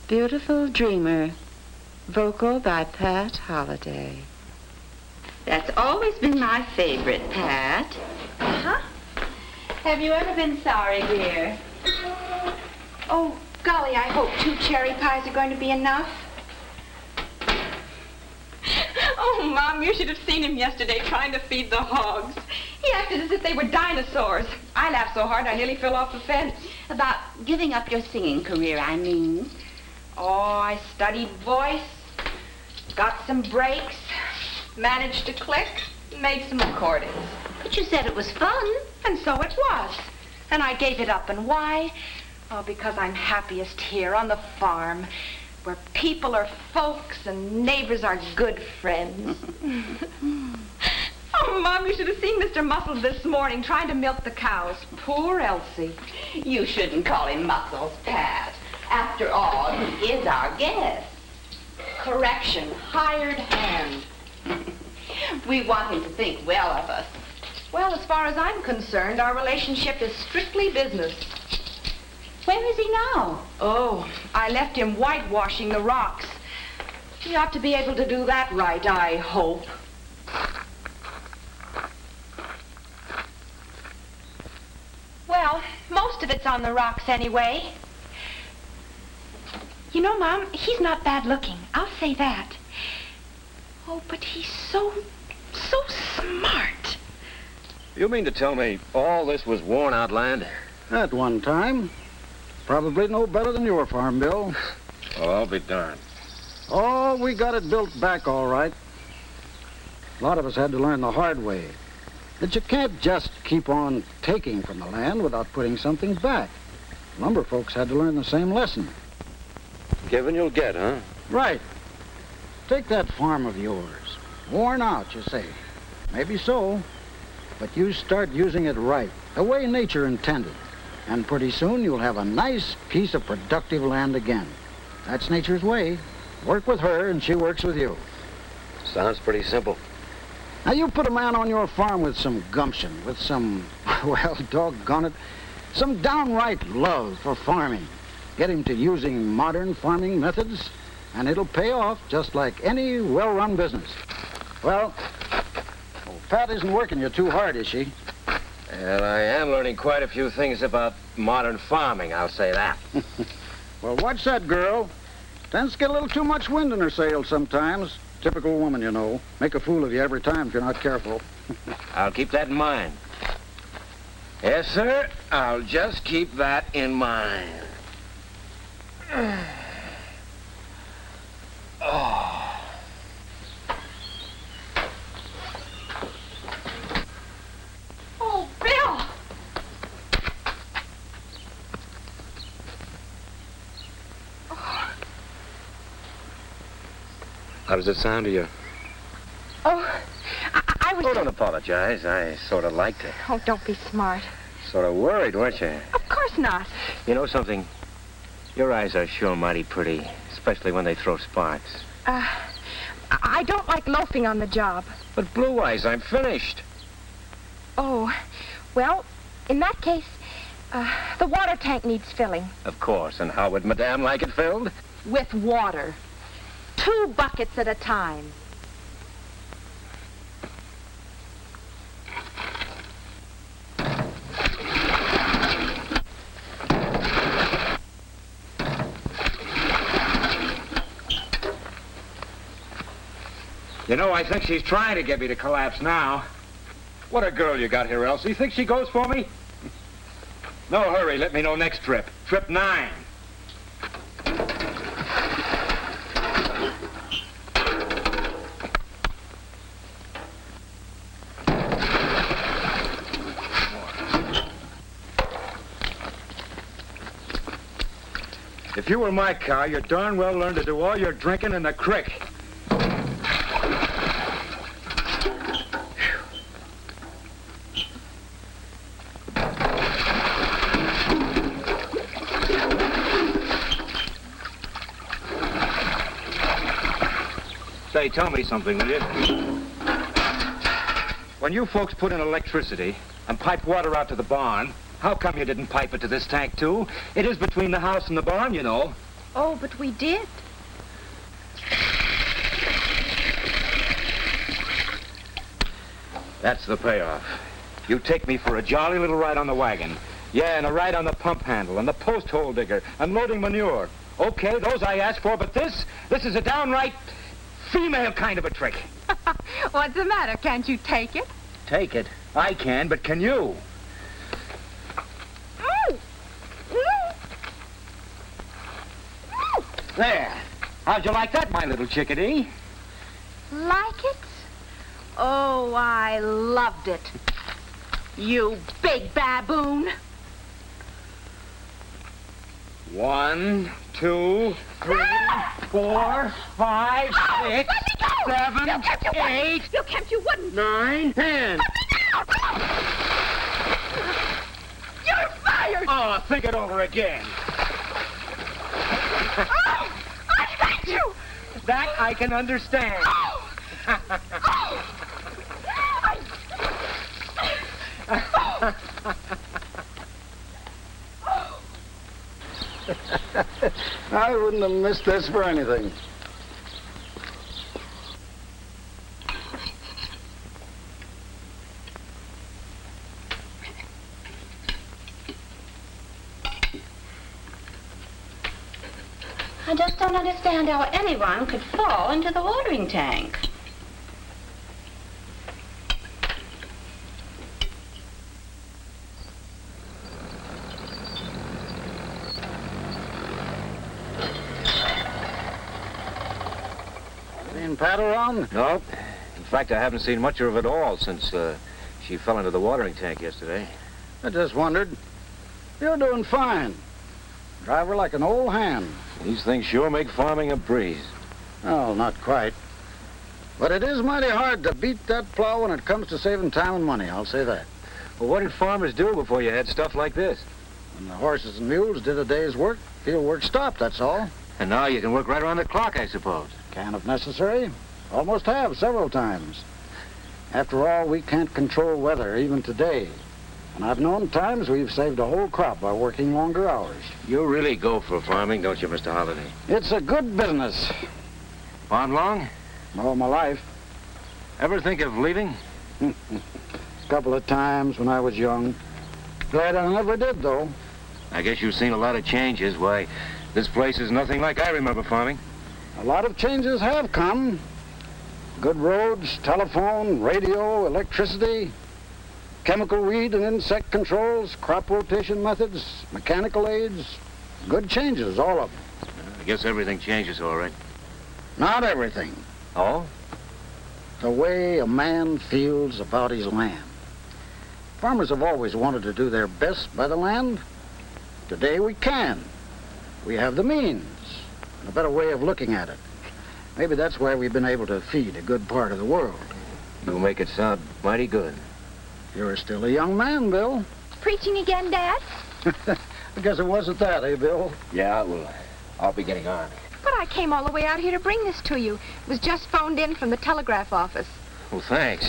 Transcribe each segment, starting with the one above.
Beautiful Dreamer, vocal by Pat Holliday. That's always been my favorite, Pat. Uh-huh. Have you ever been sorry, dear? Oh, golly, I hope 2 cherry pies are going to be enough. Oh, Mom, you should have seen him yesterday trying to feed the hogs. He acted as if they were dinosaurs. I laughed so hard I nearly fell off the fence. About giving up your singing career, I mean. Oh, I studied voice, got some breaks, managed to click, made some recordings. But you said it was fun. And so it was. And I gave it up. And why? Oh, because I'm happiest here on the farm, where people are folks and neighbors are good friends. Oh, Mom, you should have seen Mr. Muscles this morning trying to milk the cows. Poor Elsie. You shouldn't call him Muscles, Pat. After all, he is our guest. Correction, hired hand. We want him to think well of us. Well, as far as I'm concerned, our relationship is strictly business. Where is he now? Oh, I left him whitewashing the rocks. He ought to be able to do that right, I hope. Well, most of it's on the rocks anyway. You know, Mom, he's not bad looking. I'll say that. Oh, but he's so smart. You mean to tell me all this was worn out land? At one time. Probably no better than your farm, Bill. Oh, I'll be darned. Oh, we got it built back all right. A lot of us had to learn the hard way that you can't just keep on taking from the land without putting something back. Lumber folks had to learn the same lesson. Give and you'll get, huh? Right. Take that farm of yours. Worn out, you say. Maybe so. But you start using it right, the way nature intended. And pretty soon you'll have a nice piece of productive land again. That's nature's way. Work with her and she works with you. Sounds pretty simple. Now you put a man on your farm with some gumption, with some, well, doggone it, some downright love for farming. Get him to using modern farming methods, and it'll pay off just like any well-run business. Well, Pat isn't working you too hard, is she? And I am learning quite a few things about modern farming, I'll say that. Well, watch that girl. Tends to get a little too much wind in her sails sometimes. Typical woman, you know. Make a fool of you every time if you're not careful. I'll keep that in mind. Yes, sir. I'll just keep that in mind. Oh. Oh, Bill! How does it sound to you? Oh, I was... Oh, don't apologize. I sort of liked it. Oh, don't be smart. Sort of worried, weren't you? Of course not. You know something? Your eyes are sure mighty pretty, especially when they throw sparks. I don't like loafing on the job. But Blue Eyes, I'm finished. Oh, well, in that case, the water tank needs filling. Of course. And how would Madame like it filled? With water. 2 buckets at a time. You know, I think she's trying to get me to collapse now. What a girl you got here, Elsie. Think she goes for me? No hurry. Let me know next trip. Trip 9. If you were my cow, you'd darn well learn to do all your drinking in the creek. Say, tell me something, will you? When you folks put in electricity and pipe water out to the barn, how come you didn't pipe it to this tank, too? It is between the house and the barn, you know. Oh, but we did. That's the payoff. You take me for a jolly little ride on the wagon. Yeah, and a ride on the pump handle and the post hole digger and loading manure. Okay, those I asked for, but this is a downright female kind of a trick. What's the matter? Can't you take it? Take it? I can, but can you? There. How'd you like that, my little chickadee? Like it? Oh, I loved it. You big baboon. 1, 2, 3, 4, 5, 6, 7, 8. You kept you wouldn't. 9, 10. You're fired. Oh, think it over again. Oh, I hate you. That I can understand. Oh. I wouldn't have missed this for anything. I just don't understand how anyone could fall into the watering tank. Seen Pat around? No. In fact, I haven't seen much of her at all since she fell into the watering tank yesterday. I just wondered. You're doing fine. Drive her like an old hand. These things sure make farming a breeze. Oh, not quite. But it is mighty hard to beat that plow when it comes to saving time and money, I'll say that. Well, what did farmers do before you had stuff like this? When the horses and mules did a day's work, field work stopped, that's all. And now you can work right around the clock, I suppose. Can if necessary. Almost have several times. After all, we can't control weather, even today. And I've known times we've saved a whole crop by working longer hours. You really go for farming, don't you, Mr. Holliday? It's a good business. Farm long? All my life. Ever think of leaving? A couple of times when I was young. Glad I never did, though. I guess you've seen a lot of changes. Why, this place is nothing like I remember farming. A lot of changes have come. Good roads, telephone, radio, electricity, chemical weed and insect controls, crop rotation methods, mechanical aids. Good changes, all of them. I guess everything changes, all right. Not everything. Oh? The way a man feels about his land. Farmers have always wanted to do their best by the land. Today we can. We have the means, and a better way of looking at it. Maybe that's why we've been able to feed a good part of the world. You make it sound mighty good. You're still a young man, Bill. Preaching again, Dad? I guess it wasn't that, eh, Bill? Yeah, well, I'll be getting on. But I came all the way out here to bring this to you. It was just phoned in from the telegraph office. Well, thanks.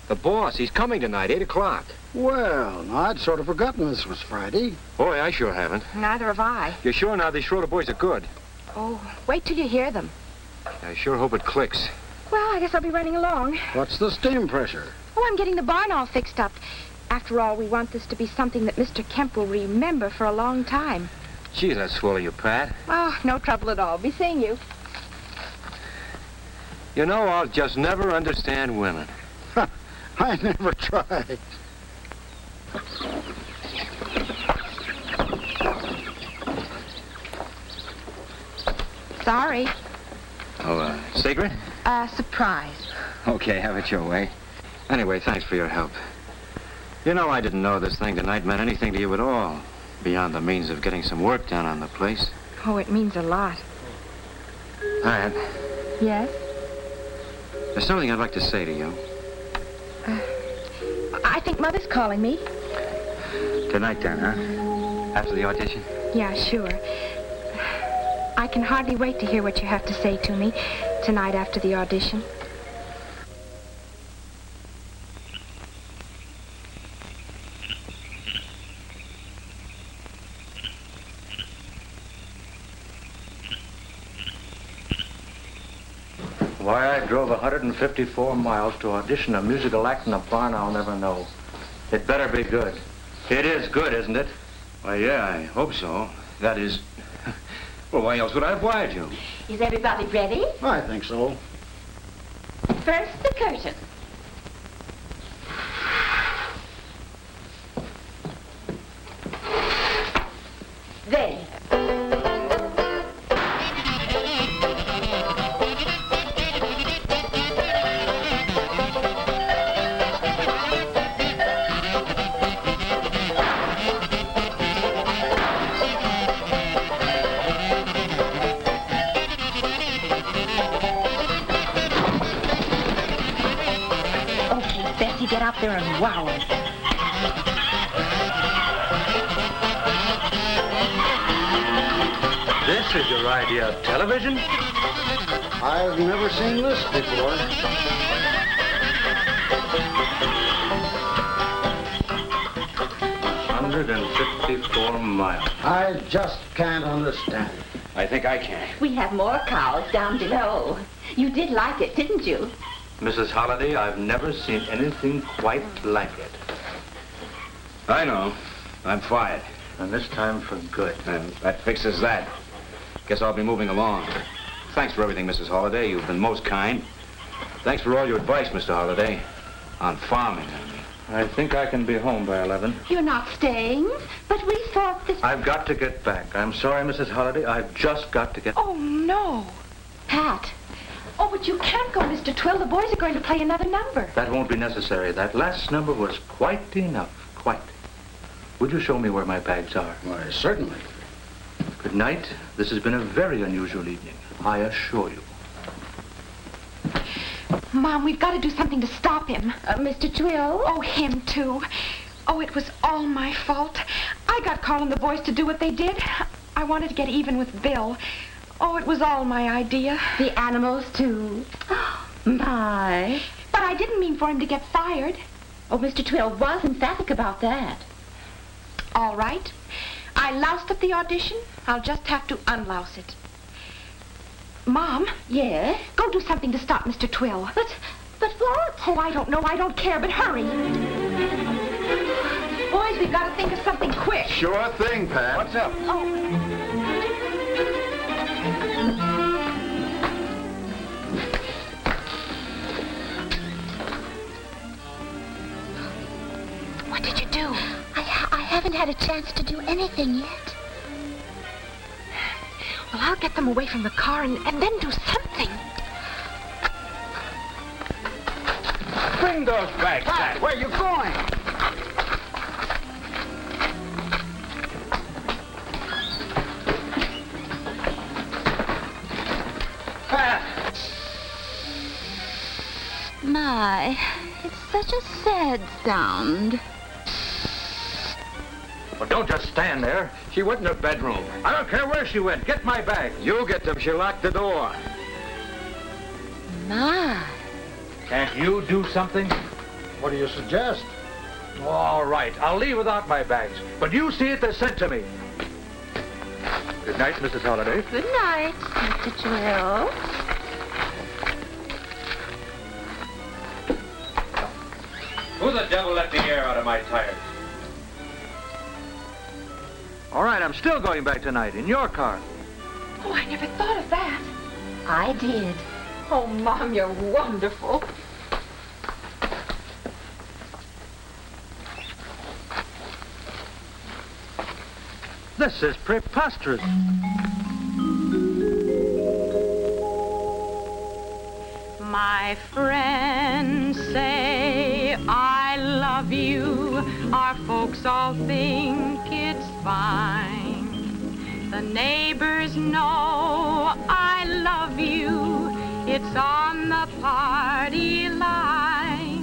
The boss, he's coming tonight, 8 o'clock. Well, now, I'd sort of forgotten this was Friday. Boy, I sure haven't. Neither have I. You're sure now these Schroeder boys are good? Oh, wait till you hear them. I sure hope it clicks. Well, I guess I'll be running along. What's the steam pressure? Oh, I'm getting the barn all fixed up. After all, we want this to be something that Mr. Kemp will remember for a long time. Gee, that's swell of you, Pat. Oh, no trouble at all. Be seeing you. You know, I'll just never understand women. I never tried. Sorry. Oh, secret? Surprise. Okay, have it your way. Anyway, thanks for your help. You know, I didn't know this thing tonight meant anything to you at all, beyond the means of getting some work done on the place. Oh, it means a lot. Pat, Yes? there's something I'd like to say to you. I think Mother's calling me. Tonight, then, huh? After the audition? Yeah, sure. I can hardly wait to hear what you have to say to me tonight after the audition. Why I drove 154 miles to audition a musical act in a barn, I'll never know. It better be good. It is good, isn't it? Why, yeah, I hope so. That is... Well, why else would I have wired you? Is everybody ready? I think so. First, the curtain. There. Get out there and wow it. This is your idea of television? I've never seen this before. $154 miles. I just can't understand it. I think I can. We have more cows down below. You did like it, didn't you? Mrs. Holliday, I've never seen anything quite like it. I know. I'm fired. And this time for good. And that fixes that. Guess I'll be moving along. Thanks for everything, Mrs. Holliday. You've been most kind. Thanks for all your advice, Mr. Holliday. On farming, I mean. I think I can be home by 11. You're not staying, but we thought that... I've got to get back. I'm sorry, Mrs. Holliday. I've just got to get... Oh, no. Pat. Oh, but you can't go, Mr. Twill. The boys are going to play another number. That won't be necessary. That last number was quite enough. Quite. Would you show me where my bags are? Why, certainly. Good night. This has been a very unusual evening, I assure you. Mom, we've got to do something to stop him. Mr. Twill? Oh, him, too. Oh, it was all my fault. I got calling the boys to do what they did. I wanted to get even with Bill. Oh, it was all my idea. The animals, too. My. But I didn't mean for him to get fired. Oh, Mr. Twill was emphatic about that. All right. I loused up the audition. I'll just have to unlouse it. Mom? Yes? Go do something to stop Mr. Twill. But what? Oh, I don't know. I don't care, but hurry. Boys, we've got to think of something quick. Sure thing, Pat. What's up? Oh. What did you do? I haven't had a chance to do anything yet. Well, I'll get them away from the car and then do something. Bring those bags back. Where are you going? My, it's such a sad sound. Well, don't just stand there. She went in her bedroom. I don't care where she went. Get my bag. You get them. She locked the door. My. Can't you do something? What do you suggest? All right, I'll leave without my bags. But you see it, they're sent to me. Good night, Mrs. Holliday. Good night, Mr. Twill. Who the devil let the air out of my tires? All right, I'm still going back tonight in your car. Oh, I never thought of that. I did. Oh, Mom, you're wonderful. This is preposterous. My friends say I love you. Our folks all think it's fine. The neighbors know I love you. It's on the party line.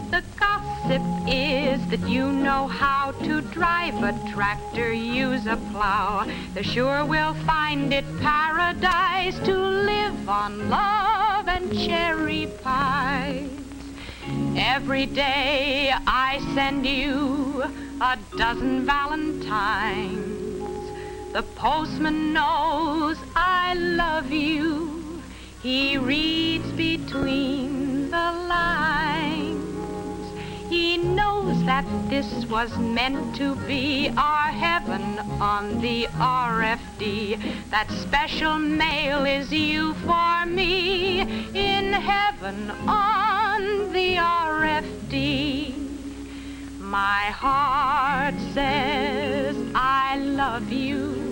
The gossip is that you know how to drive a tractor, use a plow. They sure will find it paradise to live on love and cherry pies. Every day I send you a dozen valentines. The postman knows I love you. He reads between the lines. He knows that this was meant to be our heaven on the RFD. That special mail is you for me in heaven on the RFD. My heart says I love you.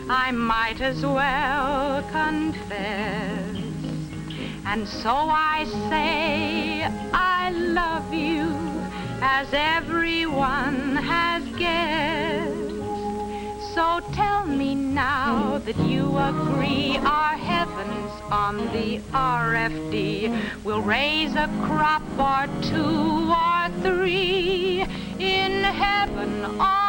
I might as well confess. And so I say I love you, as everyone has guessed. So tell me now that you agree our heavens on the RFD will raise a crop or two or three in heaven on